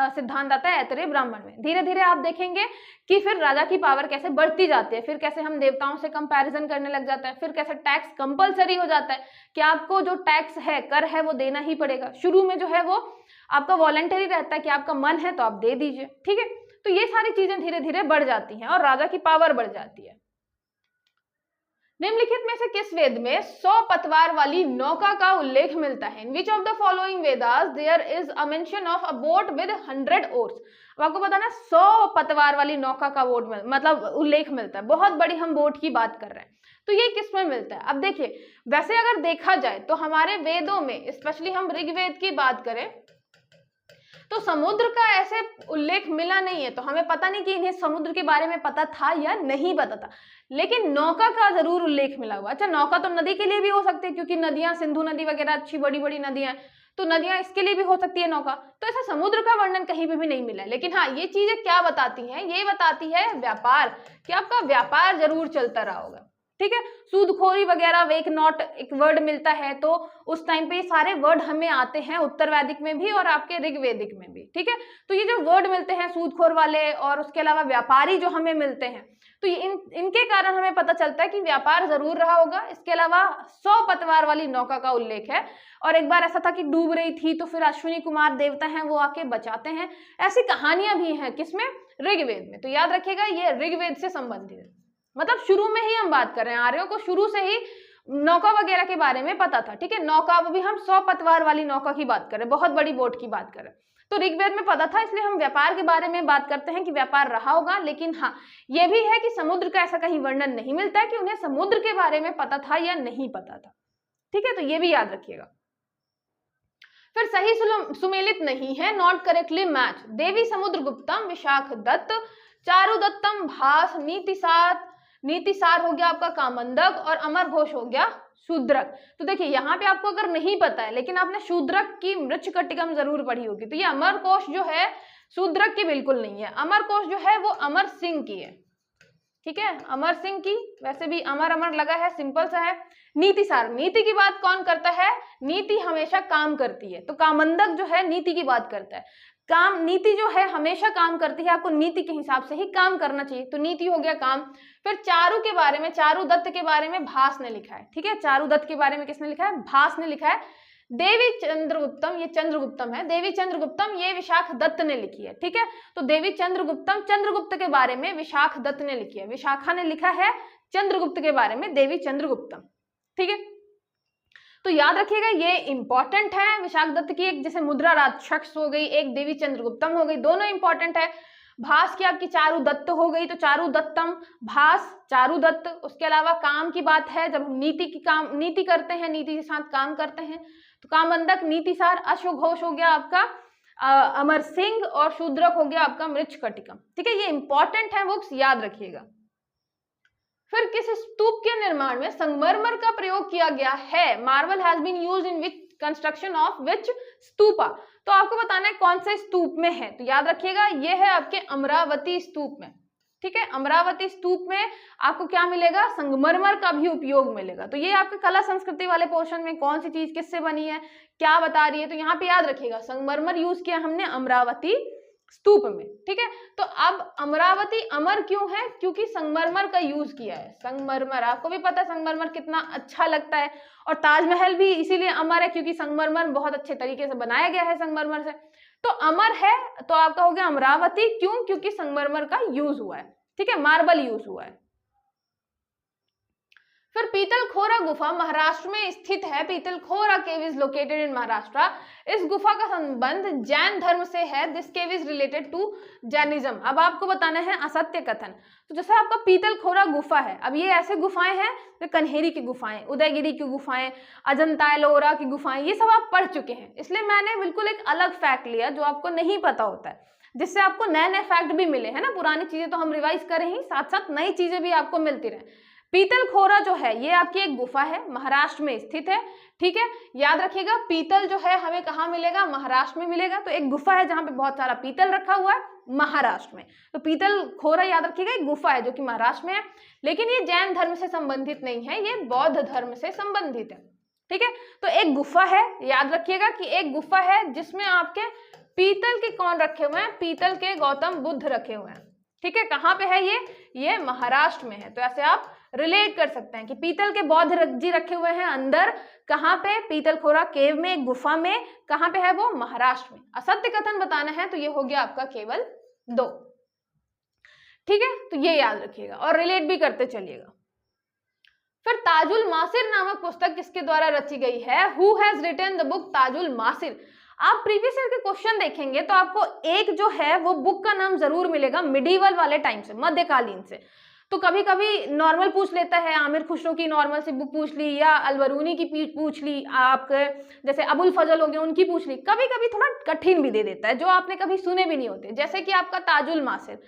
सिद्धांत आता है ऐतरेय ब्राह्मण में। धीरे धीरे आप देखेंगे कि फिर राजा की पावर कैसे बढ़ती जाती है, फिर कैसे हम देवताओं से कंपैरिजन करने लग जाता है, फिर कैसे टैक्स कंपलसरी हो जाता है कि आपको जो टैक्स है, कर है, वो देना ही पड़ेगा। शुरू में जो है वो आपका वॉलंटरी रहता है कि आपका मन है तो आप दे दीजिए। ठीक है, तो ये सारी चीजें धीरे धीरे बढ़ जाती हैं और राजा की पावर बढ़ जाती है। निम्नलिखित में से किस वेद में 100 पतवार वाली नौका का उल्लेख मिलता है? In which of the following Vedas there is a mention of a boat with 100 oars? अब आपको बताना 100 पतवार वाली नौका का बोट मतलब उल्लेख मिलता है। बहुत बड़ी हम बोट की बात कर रहे हैं, तो ये किस में मिलता है? अब देखिए, वैसे अगर देखा जाए तो हमारे वेदों में, स्पेशली हम ऋग्वेद की बात करें तो समुद्र का ऐसे उल्लेख मिला नहीं है। तो हमें पता नहीं कि इन्हें समुद्र के बारे में पता था या नहीं पता था, लेकिन नौका का जरूर उल्लेख मिला हुआ। अच्छा, नौका तो नदी के लिए भी हो सकती है क्योंकि नदियां, सिंधु नदी वगैरह अच्छी बड़ी बड़ी नदियां, तो नदियां इसके लिए भी हो सकती है नौका। तो ऐसा समुद्र का वर्णन कहीं पे भी नहीं मिला है। लेकिन हाँ, ये चीजें क्या बताती हैं, ये बताती है व्यापार, कि आपका व्यापार जरूर चलता रहा होगा। ठीक है, सूदखोरी वगैरह वेक नॉट एक वर्ड मिलता है, तो उस टाइम पे ये सारे वर्ड हमें आते हैं उत्तर वैदिक में भी और आपके ऋग्वेदिक में भी। ठीक है, तो ये जो वर्ड मिलते हैं सूदखोर वाले और उसके अलावा व्यापारी जो हमें मिलते हैं, तो इनके कारण हमें पता चलता है कि व्यापार जरूर रहा होगा। इसके अलावा 100 पतवार वाली नौका का उल्लेख है, और एक बार ऐसा था कि डूब रही थी तो फिर अश्विनी कुमार देवता हैं वो आके बचाते हैं। ऐसी कहानियां भी हैं किसमें, ऋग्वेद में। तो याद रखिएगा ये ऋग्वेद से संबंधित है, मतलब शुरू में ही हम बात कर रहे हैं, आर्यों को शुरू से ही नौका वगैरह के बारे में पता था। ठीक है, नौका, वो भी हम 100 पतवार वाली नौका की बात कर रहे हैं, बहुत बड़ी बोट की बात कर रहे हैं। तो ऋग्वेद में पता था, इसलिए हम व्यापार के बारे में बात करते हैं कि व्यापार रहा होगा। लेकिन हाँ, ये भी है कि समुद्र का ऐसा कहीं वर्णन नहीं मिलता है कि उन्हें समुद्र के बारे में पता था या नहीं पता था। ठीक है, तो ये भी याद रखिएगा। फिर सही सुमेलित नहीं है, नॉट करेक्टली मैच। देवी समुद्रगुप्तम, विशाख दत्त, चारुदत्तम, भास, नीतिसार हो गया आपका कामंदक, और अमर घोष हो गया शूद्रक। तो देखिए यहाँ पे आपको अगर नहीं पता है, लेकिन आपने शूद्रक की मृच्छकटिकम जरूर पढ़ी होगी, तो ये अमर कोश जो है शूद्रक की बिल्कुल नहीं है। अमर कोश जो है वो अमर सिंह की है। ठीक है, अमर सिंह की, वैसे भी अमर अमर लगा है, सिंपल सा है। नीतिसार, नीति की बात कौन करता है? नीति हमेशा काम करती है। तो कामंदक जो है नीति की बात करता है। काम, नीति जो है हमेशा काम करती है, आपको नीति के हिसाब से ही काम करना चाहिए। तो नीति हो गया काम। फिर चारु के बारे में, चारु दत्त के बारे में भास ने लिखा है। ठीक है, चारु दत्त के बारे में किसने लिखा है? भास ने लिखा है। देवी चंद्रगुप्तम, ये चंद्रगुप्तम है, देवी चंद्रगुप्तम ये विशाख दत्त ने लिखी है। ठीक है, तो देवी चंद्रगुप्तम, चंद्रगुप्त के बारे में विशाख दत्त ने लिखी है। विशाखा ने लिखा है चंद्रगुप्त के बारे में देवी चंद्रगुप्तम। ठीक है, तो याद रखिएगा ये इंपॉर्टेंट है। विशाख दत्त की एक जैसे मुद्रा राक्षस हो गई, एक देवी चंद्रगुप्तम हो गई, दोनों इंपॉर्टेंट है। भास की आपकी चारु दत्त हो गई, तो चारु दत्तम, भास, चारु दत्त। उसके अलावा काम की बात है, जब हम नीति करते हैं, नीति के साथ काम करते हैं, तो कामंदक, नीतिसार, अश्वघोष हो गया आपका अमर सिंह, और शूद्रक हो गया आपका मृच्छकटिकम। ठीक है, ये इंपॉर्टेंट है, बुक्स याद रखिएगा। फिर किस स्तूप के निर्माण में संगमरमर का प्रयोग किया गया है? Marble has been used in which construction of which stupa? तो आपको बताना है कौन से स्तूप में है। तो याद रखिएगा ये है आपके अमरावती स्तूप में। ठीक है। अमरावती स्तूप में आपको क्या मिलेगा, संगमरमर का भी उपयोग मिलेगा। तो ये आपके कला संस्कृति वाले पोर्शन में कौन सी चीज किससे बनी है, क्या बता रही है, तो यहाँ पे याद रखिएगा संगमरमर यूज किया हमने अमरावती स्तूप में। ठीक है, तो अब अमरावती अमर क्यों है, क्योंकि संगमरमर का यूज किया है। संगमरमर आपको भी पता है संगमरमर कितना अच्छा लगता है, और ताजमहल भी इसीलिए अमर है क्योंकि संगमरमर बहुत अच्छे तरीके से बनाया गया है संगमरमर से। तो अमर है, तो आपका हो गया अमरावती, क्यों, क्योंकि संगमरमर का यूज हुआ है। ठीक है, मार्बल यूज हुआ है। फिर पीतलखोरा गुफा महाराष्ट्र में स्थित है। Pitalkhora cave is located in Maharashtra. इस गुफा का संबंध जैन धर्म से है। This cave is related to Jainism. अब आपको बताना है असत्य कथन। तो जैसे आपका पीतलखोरा गुफा है, अब ये ऐसे गुफाएं हैं, तो कन्हेरी की गुफाएं, उदयगिरी की गुफाएं, अजंता एलोरा की गुफाएं, ये सब आप पढ़ चुके हैं, इसलिए मैंने बिल्कुल एक अलग फैक्ट लिया जो आपको नहीं पता होता है, जिससे आपको नए नए फैक्ट भी मिले, है ना। पुरानी चीजें तो हम रिवाइज करें ही, साथ साथ नई चीजें भी आपको मिलती रहे। पीतलखोरा जो है ये आपकी एक गुफा है, महाराष्ट्र में स्थित है। ठीक है, याद रखिएगा पीतल जो है हमें कहाँ मिलेगा, महाराष्ट्र में मिलेगा। तो एक गुफा है जहां पे बहुत सारा पीतल रखा हुआ है महाराष्ट्र में। तो पीतलखोरा याद रखिएगा एक गुफा है जो कि महाराष्ट्र में है, लेकिन ये जैन धर्म से संबंधित नहीं है, ये बौद्ध धर्म से संबंधित है। ठीक है, तो एक गुफा है, याद रखिएगा कि एक गुफा है जिसमें आपके पीतल के कौन रखे हुए हैं, पीतल के गौतम बुद्ध रखे हुए हैं। ठीक है, कहाँ पे है ये महाराष्ट्र में है। तो ऐसे आप रिलेट कर सकते हैं कि पीतल के बौद्ध जी रखे हुए हैं अंदर, कहाँ पे, पीतलखोरा केव में, एक गुफा में, कहाँ पे है वो, महाराष्ट्र में। असत्य कथन बताना है तो ये हो गया आपका केवल 2। ठीक है, तो ये याद रखिएगा और रिलेट भी करते चलिएगा। फिर ताजुल मासिर नामक पुस्तक किसके द्वारा रची गई है, who has written the book Tajul Masir. आप प्रीवियस ईयर के क्वेश्चन देखेंगे तो आपको एक जो है वो बुक का नाम जरूर मिलेगा मिडीवल वाले टाइम से, मध्यकालीन से। तो कभी कभी नॉर्मल पूछ लेता है, आमिर खुसरो की नॉर्मल से बुक पूछ ली, या अलबरूनी की पूछ ली, आपके जैसे अबुल फजल हो गए उनकी पूछ ली। कभी कभी थोड़ा कठिन भी दे देता है जो आपने कभी सुने भी नहीं होते, जैसे कि आपका ताजुल मासिर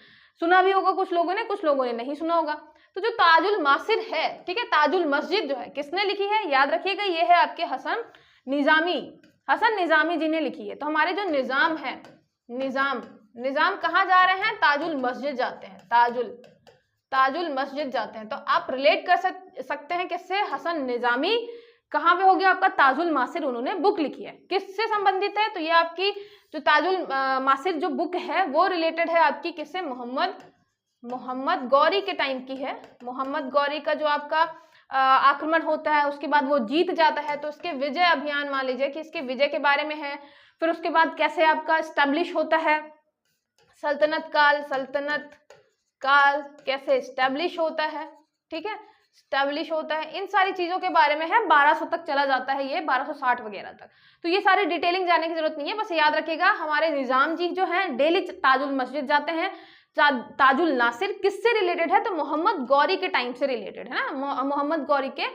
सुना भी होगा कुछ लोगों ने नहीं सुना होगा। तो जो ताजुल मासिर है, ठीक है, ताजुल मस्जिद जो है किसने लिखी है, याद रखिएगा ये है आपके हसन निजामी जी ने लिखी है। तो हमारे जो निजाम है, निजाम कहाँ जा रहे हैं, ताजुल मस्जिद जाते हैं, ताजुल मस्जिद जाते हैं। तो आप रिलेट कर सकते हैं किससे, हसन निजामी, कहाँ पे हो गया आपका ताजुल मासिर, उन्होंने बुक लिखी है। किससे संबंधित है, तो ये आपकी जो ताजुल मासिर जो बुक है वो रिलेटेड है आपकी किससे, मोहम्मद गौरी के टाइम की है। मोहम्मद गौरी का जो आपका आक्रमण होता है, उसके बाद वो जीत जाता है, तो उसके विजय अभियान मान लीजिए कि इसके विजय के बारे में है। फिर उसके बाद कैसे आपका स्टैब्लिश होता है सल्तनत काल कैसे स्टैब्लिश होता है, ठीक है, स्टैब्लिश होता है, इन सारी चीजों के बारे में है। 1200 तक चला जाता है ये, 1260 वगैरह तक। तो ये सारी डिटेलिंग जाने की जरूरत नहीं है, बस याद रखिएगा हमारे निजाम जी जो हैं डेली ताजुल मस्जिद जाते हैं। ताजुल नासिर किससे रिलेटेड है, तो मोहम्मद गौरी के टाइम से रिलेटेड है ना, मोहम्मद गौरी के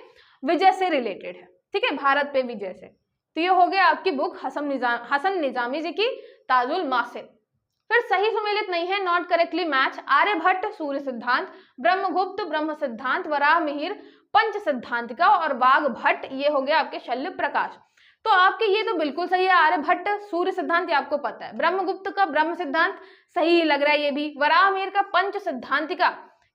विजय से रिलेटेड है। ठीक है, भारत पे विजय से। तो ये हो गया आपकी बुक हसन निजामी जी की ताजुल मासिर। फिर सही सुमेलित नहीं है, नॉट करेक्टली मैच, आर्यभट्ट सूर्य सिद्धांत, ब्रह्मगुप्त ब्रह्म सिद्धांत, वराह मिहिर पंच सिद्धांतिका, और वाघभट्ट ये हो गया आपके शल्य प्रकाश। तो आपके ये तो बिल्कुल सही है, आर्यभट्ट सूर्य सिद्धांत ये आपको पता है, ब्रह्मगुप्त का ब्रह्म सिद्धांत सही लग रहा है ये भी, वराह मिहिर का पंच सिद्धांतिका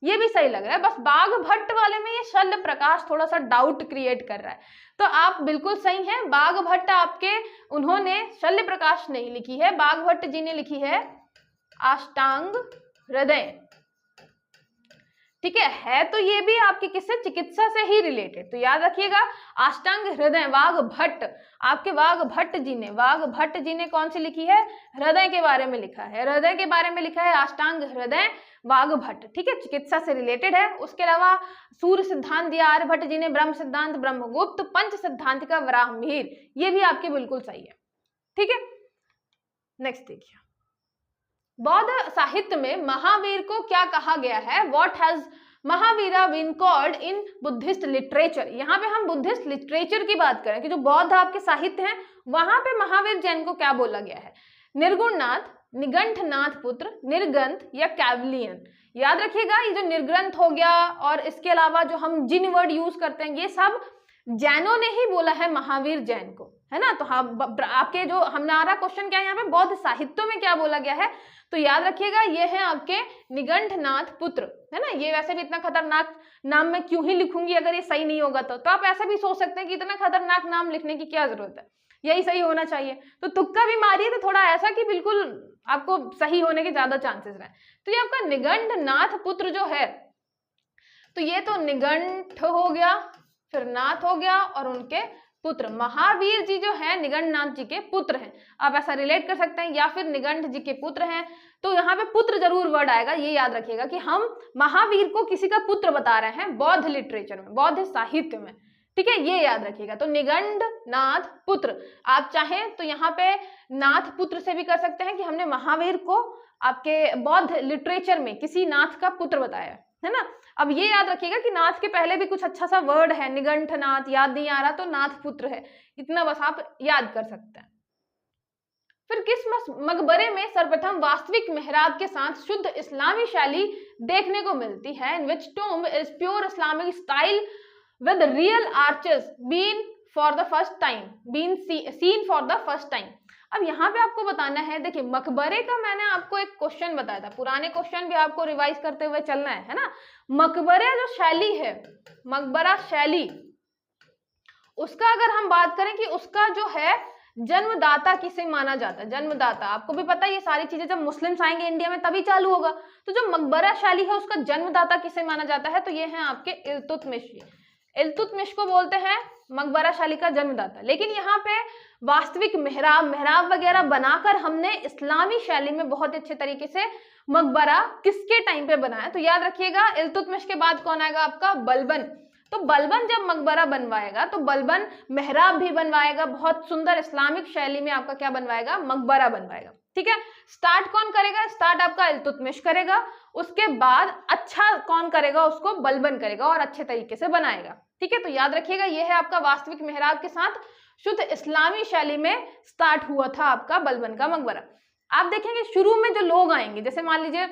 ये भी सही लग रहा है, बस बाघभट्ट वाले में ये शल्य प्रकाश थोड़ा सा डाउट क्रिएट कर रहा है। तो आप बिल्कुल सही हैं, बाघभट्ट आपके उन्होंने शल्य प्रकाश नहीं लिखी है, बाघभट्ट जी ने लिखी है अष्टांग हृदय। ठीक है तो ये भी आपके किससे, चिकित्सा से ही रिलेटेड। तो याद रखिएगा अष्टांग हृदय वाघभट्ट, आपके वाघभट्ट जी ने कौन सी लिखी है, हृदय के बारे में लिखा है, हृदय के बारे में लिखा है अष्टांग हृदय वाघभट्ट। ठीक है, चिकित्सा से रिलेटेड है। उसके अलावा सूर्य सिद्धांत दिया आर्यभट्ट जी ने, ब्रह्म सिद्धांत ब्रह्मगुप्त, पंच सिद्धांतिका वराह मिहिर, ये भी आपके बिल्कुल सही है। ठीक है, नेक्स्ट देखिए, बौद्ध साहित्य में महावीर को क्या कहा गया है, what has Mahavira been called in Buddhist literature. यहाँ पे हम बुद्धिस्ट लिटरेचर की बात करें कि जो बौद्ध आपके साहित्य हैं वहां पे महावीर जैन को क्या बोला गया है, निर्गुणनाथ, निगंठनाथ पुत्र, निर्ग्रंथ या कैवलियन। याद रखिएगा ये जो निर्ग्रंथ हो गया और इसके अलावा जो हम जिन वर्ड यूज करते हैं ये सब जैनों ने ही बोला है महावीर जैन को, है ना। तो आपके जो हमारा क्वेश्चन क्या है यहाँ पे, बौद्ध साहित्य में क्या बोला गया है, तो याद रखिएगा ये है आपके निगंठनाथ पुत्र, है ना। ये वैसे भी इतना खतरनाक नाम मैं क्यों ही लिखूंगी अगर ये सही नहीं होगा तो आप ऐसा भी सोच सकते हैं कि इतना खतरनाक नाम लिखने की क्या जरूरत है, यही सही होना चाहिए। तो तुक्का भी मारिए तो थोड़ा ऐसा कि बिल्कुल आपको सही होने के ज्यादा चांसेस रहे। तो ये आपका निगंठनाथ पुत्र जो है, तो ये तो निगंठ हो गया, फिर नाथ हो गया, और उनके पुत्र महावीर जी जो है निगंठनाथ जी के पुत्र हैं। आप ऐसा रिलेट कर सकते हैं, या फिर निगंठ जी के पुत्र हैं, तो यहाँ पे पुत्र जरूर वर्ड आएगा। ये याद रखिएगा कि हम महावीर को किसी का पुत्र बता रहे हैं बौद्ध लिटरेचर में, बौद्ध साहित्य में, ठीक है, ये याद रखिएगा। तो निगंठनाथ पुत्र, आप चाहें तो यहाँ पे नाथ पुत्र से भी कर सकते हैं कि हमने महावीर को आपके बौद्ध लिटरेचर में किसी नाथ का पुत्र बताया, है ना। अब ये याद रखिएगा कि नाथ के पहले भी कुछ अच्छा सा वर्ड है, निगंठनाथ, याद नहीं आ रहा तो नाथ पुत्र है, इतना बस आप याद कर सकते हैं। फिर किस मकबरे में सर्वप्रथम वास्तविक मेहराब के साथ शुद्ध इस्लामी शैली देखने को मिलती है, in which tomb is pure Islamic style with real arches been for the first time, been seen for the first time। अब यहाँ पे आपको बताना है, देखिए मकबरे का मैंने आपको एक क्वेश्चन बताया था, पुराने क्वेश्चन भी आपको रिवाइज करते हुए चलना है ना। मकबरे जो शैली है, मकबरा शैली, उसका अगर हम बात करें कि उसका जो है जन्मदाता किसे माना जाता है, जन्मदाता आपको भी पता है, ये सारी चीजें जब मुस्लिम्स आएंगे इंडिया में तभी चालू होगा। तो जो मकबरा शैली है उसका जन्मदाता किसे माना जाता है, तो ये है आपके इल्तुतमिश। इल्तुतमिश को बोलते हैं मकबरा शैली का जन्मदाता। लेकिन यहाँ पे वास्तविक मेहराब वगैरह बनाकर हमने इस्लामी शैली में बहुत अच्छे तरीके से मकबरा किसके टाइम पे बनाया, तो याद रखिएगा इल्तुतमिश के बाद कौन आएगा आपका, बलबन। तो बलबन जब मकबरा बनवाएगा तो बलबन मेहराब भी बनवाएगा, बहुत सुंदर इस्लामिक शैली में आपका क्या बनवाएगा, मकबरा बनवाएगा, ठीक है। स्टार्ट कौन करेगा, स्टार्ट आपका इल्तुतमिश करेगा, उसके बाद अच्छा कौन करेगा, उसको बलबन करेगा और अच्छे तरीके से बनाएगा, ठीक है। तो याद रखिएगा ये है आपका वास्तविक मेहराब के साथ शुद्ध इस्लामी शैली में स्टार्ट हुआ था आपका बलबन का मकबरा। आप देखेंगे शुरू में जो लोग आएंगे, जैसे मान लीजिए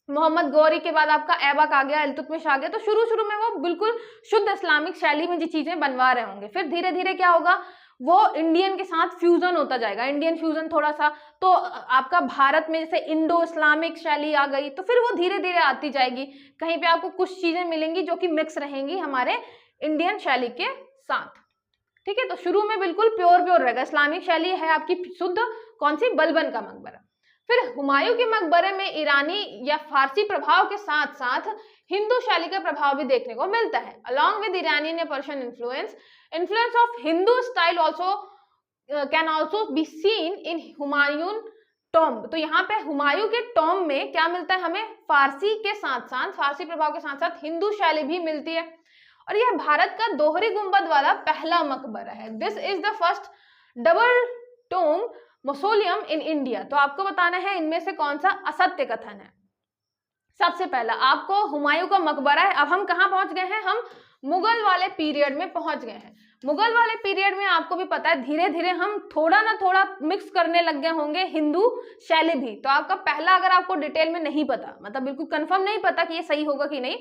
मोहम्मद गौरी के बाद आपका ऐबक आ गया, इल्तुतमिश आ गया, तो शुरू में वो बिल्कुल शुद्ध इस्लामिक शैली में जो चीजें बनवा रहे होंगे, फिर धीरे धीरे क्या होगा, वो इंडियन के साथ फ्यूजन होता जाएगा, इंडियन फ्यूजन थोड़ा सा, तो आपका भारत में जैसे इंडो इस्लामिक शैली आ गई, तो फिर वो धीरे धीरे आती जाएगी। कहीं पे आपको कुछ चीजें मिलेंगी जो कि मिक्स रहेंगी हमारे इंडियन शैली के साथ, ठीक है। तो शुरू में बिल्कुल प्योर रहेगा, इस्लामिक शैली है आपकी शुद्ध, कौन सी, बलबन का मकबरा। फिर हुमायूं के मकबरे में ईरानी या फारसी प्रभाव के साथ साथ हिंदू शैली का प्रभाव भी देखने को मिलता है। अलॉन्ग विद इरानियन या Persian influence of Hindu style also can also be seen in Humayun tomb. तो यहाँ पे हुमायूं के टॉम्ब में क्या मिलता है हमें, फारसी के साथ साथ, फारसी प्रभाव के साथ साथ हिंदू शैली भी मिलती है। और यह भारत का दोहरी गुंबद वाला पहला मकबरा है। This is the first double tomb mausoleum in India. तो आपको बताना है इनमें से कौन सा असत्य कथन है। सबसे पहला आपको हुमायूं का मकबरा है। अब हम कहाँ पहुंच गए हैं, हम मुगल वाले पीरियड में पहुंच गए हैं। मुगल वाले पीरियड में आपको भी पता है धीरे धीरे हम थोड़ा ना थोड़ा मिक्स करने लग गए होंगे हिंदू शैली भी। तो आपका पहला अगर आपको डिटेल में नहीं पता, मतलब बिल्कुल कंफर्म नहीं पता कि ये सही होगा कि नहीं,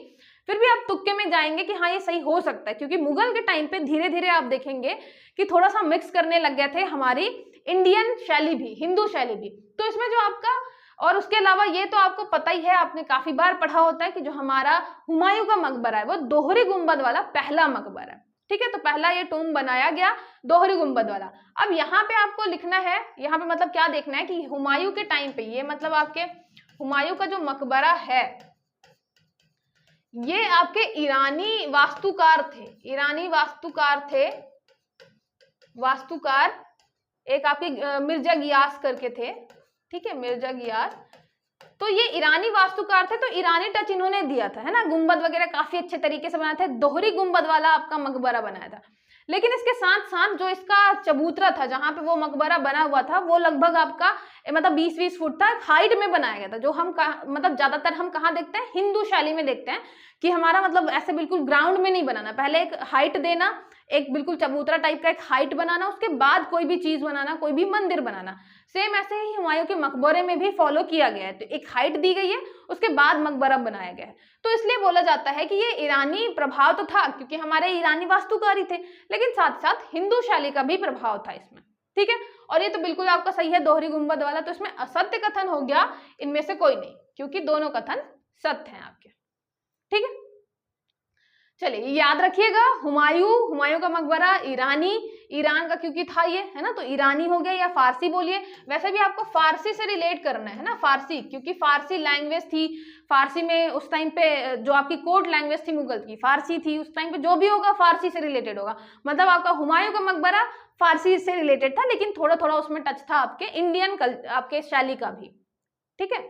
फिर भी आप तुक्के में जाएंगे कि हाँ ये सही हो सकता है, क्योंकि मुगल के टाइम पे धीरे धीरे आप देखेंगे कि थोड़ा सा मिक्स करने लग गए थे हमारी इंडियन शैली भी, हिंदू शैली भी। तो इसमें जो आपका, और उसके अलावा ये तो आपको पता ही है, आपने काफी बार पढ़ा होता है कि जो हमारा हुमायूं का मकबरा है वो दोहरी गुंबद वाला पहला मकबरा है, ठीक है। तो पहला ये टूम बनाया गया दोहरी गुंबद वाला। अब यहाँ पे आपको लिखना है, यहाँ पे मतलब क्या देखना है कि हुमायूं के टाइम पे, ये मतलब आपके हुमायूं का जो मकबरा है ये आपके ईरानी वास्तुकार थे, ईरानी वास्तुकार थे, वास्तुकार एक आपके मिर्जा गियास करके थे, ठीक है, मिर्जा गियास। तो ये ईरानी वास्तुकार थे, तो ईरानी टच इन्होंने दिया था, है ना। गुंबद वगैरह काफी अच्छे तरीके से बनाए थे, दोहरी गुंबद वाला आपका मकबरा बनाया था। लेकिन इसके साथ साथ जो इसका चबूतरा था, जहां पे वो मकबरा बना हुआ था, वो लगभग आपका मतलब 20-20 फुट था, हाइट में बनाया गया था। जो हम मतलब ज्यादातर हम कहाँ देखते हैं, हिंदू शैली में देखते हैं कि हमारा मतलब ऐसे बिल्कुल ग्राउंड में नहीं बनाना, पहले एक हाइट देना, एक बिल्कुल चबूतरा टाइप का एक हाइट बनाना, उसके बाद कोई भी चीज बनाना, कोई भी मंदिर बनाना। सेम ऐसे ही हुमायूं के मकबरे में भी फॉलो किया गया है। तो एक हाइट दी गई है, उसके बाद मकबरा बनाया गया है। तो इसलिए बोला जाता है कि ये ईरानी प्रभाव तो था, क्योंकि हमारे ईरानी वास्तुकारी थे, लेकिन साथ साथ हिंदू शैली का भी प्रभाव था इसमें। ठीक है, और ये तो बिल्कुल आपका सही है, दोहरी गुंबद वाला। तो इसमें असत्य कथन हो गया, इनमें से कोई नहीं, क्योंकि दोनों कथन सत्य हैं आपके। ठीक है, चलिए याद रखिएगा, हुमायूं का मकबरा ईरानी, ईरान का क्योंकि था ये, है ना, तो ईरानी हो गया, या फारसी बोलिए। वैसे भी आपको फारसी से रिलेट करना है ना, फारसी, क्योंकि फारसी लैंग्वेज थी। फारसी में उस टाइम पे जो आपकी कोड लैंग्वेज थी मुगल की, फारसी थी उस टाइम पे। जो भी होगा फारसी से रिलेटेड होगा। मतलब आपका हुमायूं का मकबरा फारसी से रिलेटेड था, लेकिन थोड़ा थोड़ा उसमें टच था आपके इंडियन आपके शैली का भी। ठीक है,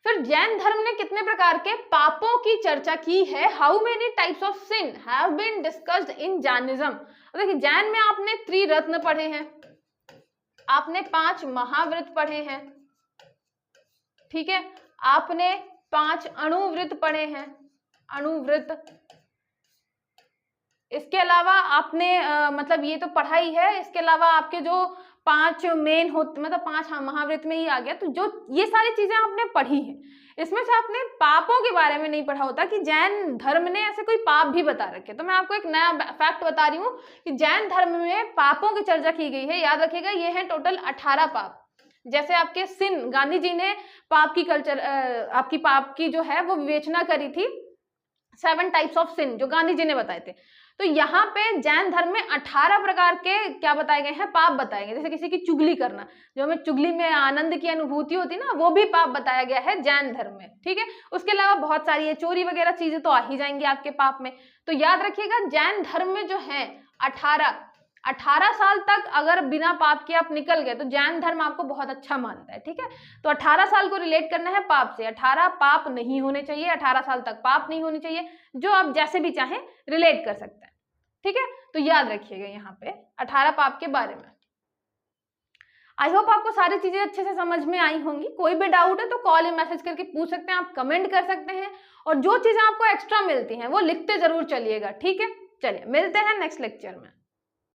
फिर जैन धर्म ने कितने प्रकार के पापों की चर्चा की है? How many types of sin have been discussed in Jainism? देखिए, जैन में आपने त्रिरत्न पढ़े हैं, आपने 5 महाव्रत पढ़े हैं, ठीक है, आपने 5 अणुव्रत पढ़े हैं, अणुव्रत। इसके अलावा आपने मतलब ये तो पढ़ा ही है, इसके अलावा आपके जो 5 मेन होते, मतलब 5 महाव्रत में ही आ गया। तो जो ये सारी चीजें आपने पढ़ी हैं, इसमें से आपने पापों के बारे में नहीं पढ़ा होता कि जैन धर्म ने ऐसे कोई पाप भी बता रखे। तो मैं आपको एक नया फैक्ट बता रही हूँ कि जैन धर्म में पापों की चर्चा की गई है। याद रखिएगा, ये है टोटल 18 पाप। जैसे आपके सिन, गांधी जी ने पाप की कल्चर, आपकी पाप की जो है वो विवेचना करी थी, 7 टाइप्स ऑफ सिन जो गांधी जी ने बताए थे। तो यहाँ पे जैन धर्म में 18 प्रकार के क्या बताए गए हैं? पाप बताए गए। जैसे किसी की चुगली करना, जो हमें चुगली में आनंद की अनुभूति होती है ना, वो भी पाप बताया गया है जैन धर्म में। ठीक है, उसके अलावा बहुत सारी ये चोरी वगैरह चीजें तो आ ही जाएंगी आपके पाप में। तो याद रखिएगा, जैन धर्म में जो है 18 साल तक अगर बिना पाप के आप निकल गए तो जैन धर्म आपको बहुत अच्छा मानता है। ठीक है, तो 18 साल को रिलेट करना है पाप से। 18 पाप नहीं होने चाहिए, 18 साल तक पाप नहीं होने चाहिए, जो आप जैसे भी चाहें रिलेट कर सकते हैं। ठीक है, तो याद रखिएगा यहाँ पे 18 पाप के बारे में। आई होप आपको सारी चीजें अच्छे से समझ में आई होंगी। कोई भी डाउट है तो कॉल या मैसेज करके पूछ सकते हैं, आप कमेंट कर सकते हैं, और जो चीजें आपको एक्स्ट्रा मिलती हैं वो लिखते जरूर चलिएगा। ठीक है, चलिए मिलते हैं नेक्स्ट लेक्चर में।